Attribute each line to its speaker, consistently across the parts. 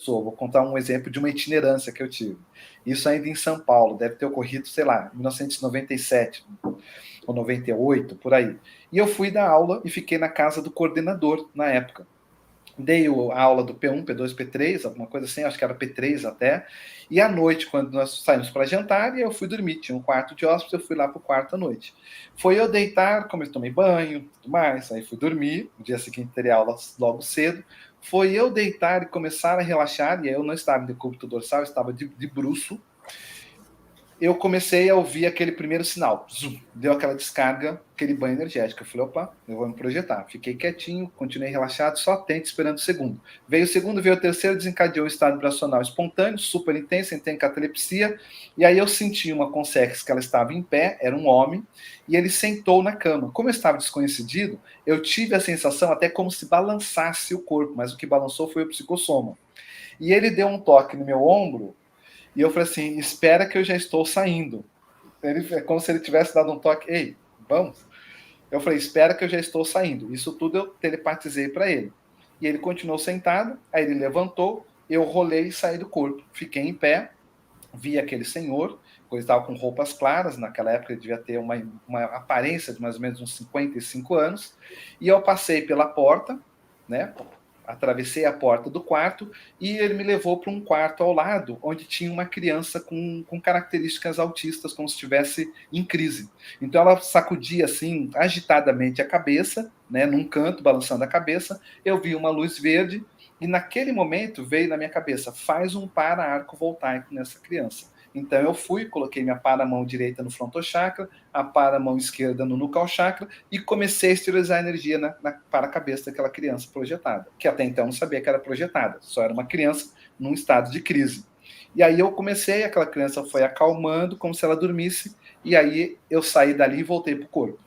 Speaker 1: Vou contar um exemplo de uma itinerância que eu tive. Isso ainda em São Paulo, deve ter ocorrido, sei lá, em 1997 ou 98, por aí. E eu fui dar aula e fiquei na casa do coordenador na época. Dei a aula do P1, P2, P3, alguma coisa assim, acho que era P3 até. E à noite, quando nós saímos para jantar, eu fui dormir. Tinha um quarto de hóspedes, eu fui lá para o quarto à noite. Foi eu deitar, como eu tomei banho, tudo mais, aí fui dormir. No dia seguinte teria aula logo cedo. Foi eu deitar e começar a relaxar, e aí eu não estava de decúbito dorsal, eu estava de bruço. Eu comecei a ouvir aquele primeiro sinal. Zum, deu aquela descarga, aquele banho energético. Eu falei, opa, eu vou me projetar. Fiquei quietinho, continuei relaxado, só atento, esperando o segundo. Veio o segundo, veio o terceiro, desencadeou o estado vibracional espontâneo, super intenso, entrei em catalepsia. E aí eu senti uma consex que ela estava em pé, era um homem, e ele sentou na cama. Como eu estava desconhecido, eu tive a sensação até como se balançasse o corpo, mas o que balançou foi o psicossoma. E ele deu um toque no meu ombro, e eu falei assim, espera que eu já estou saindo. É como se ele tivesse dado um toque, ei, vamos? Eu falei, espera que eu já estou saindo. Isso tudo eu telepatizei para ele. E ele continuou sentado, aí ele levantou, eu rolei e saí do corpo. Fiquei em pé, vi aquele senhor, ele estava com roupas claras, naquela época ele devia ter uma aparência de mais ou menos uns 55 anos, e eu passei pela porta, né? Atravessei a porta do quarto e ele me levou para um quarto ao lado, onde tinha uma criança com características autistas, como se estivesse em crise. Então ela sacudia assim, agitadamente a cabeça, né, num canto, balançando a cabeça. Eu vi uma luz verde e naquele momento veio na minha cabeça, faz um para-arco voltaico nessa criança. Então eu fui, coloquei minha para-mão direita no frontochakra, a para-mão esquerda no nucal chakra e comecei a esterilizar a energia para a cabeça daquela criança projetada, que até então não sabia que era projetada, só era uma criança num estado de crise. E aí eu comecei, aquela criança foi acalmando, como se ela dormisse, e aí eu saí dali e voltei para o corpo.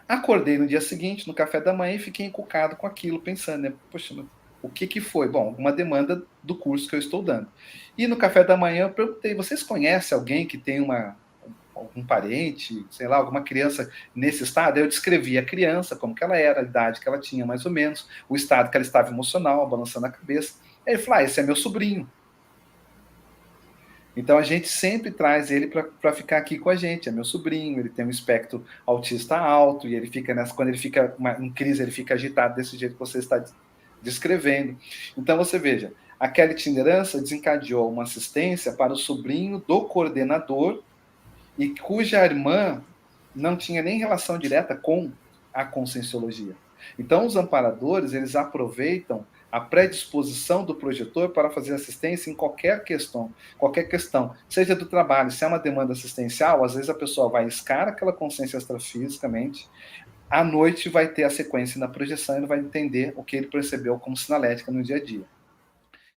Speaker 1: Acordei no dia seguinte, no café da manhã, e fiquei encucado com aquilo, pensando, né? Poxa, o que foi? Bom, uma demanda do curso que eu estou dando. E no café da manhã eu perguntei, vocês conhecem alguém que tem algum parente, sei lá, alguma criança nesse estado? Eu descrevi a criança, como que ela era, a idade que ela tinha, mais ou menos, o estado que ela estava emocional, balançando a cabeça. Aí ele falou, esse é meu sobrinho. Então a gente sempre traz ele para ficar aqui com a gente. É meu sobrinho, ele tem um espectro autista alto, e ele fica quando ele fica em crise, ele fica agitado desse jeito que você está descrevendo. Então você veja, aquela itinerância desencadeou uma assistência para o sobrinho do coordenador, e cuja irmã não tinha nem relação direta com a conscienciologia. Então os amparadores, eles aproveitam a predisposição do projetor para fazer assistência em qualquer questão, seja do trabalho, se é uma demanda assistencial, às vezes a pessoa vai escar aquela consciência extrafisicamente, à noite vai ter a sequência na projeção e ele vai entender o que ele percebeu como sinalética no dia a dia.